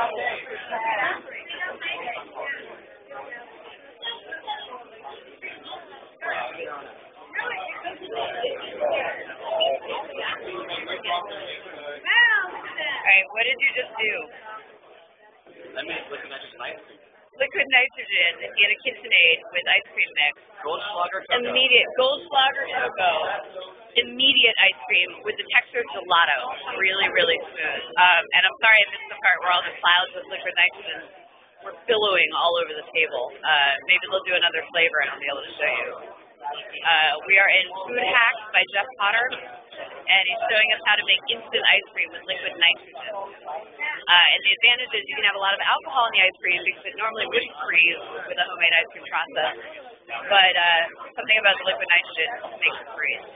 All right, what did you just do? I made liquid nitrogen ice cream. Liquid nitrogen in a KitchenAid with ice cream mix. Goldschlager cocoa. Immediate Goldschlager cocoa. Immediate ice cream with the texture of gelato. Really, really smooth. And I'm sorry I missed the part where all the clouds of liquid nitrogen were billowing all over the table. Maybe they'll do another flavor and I'll be able to show you. We are in Food Hacks by Jeff Potter, and he's showing us how to make instant ice cream with liquid nitrogen. And the advantage is you can have a lot of alcohol in the ice cream because it normally wouldn't freeze with a homemade ice cream process. But something about the liquid nitrogen makes it freeze.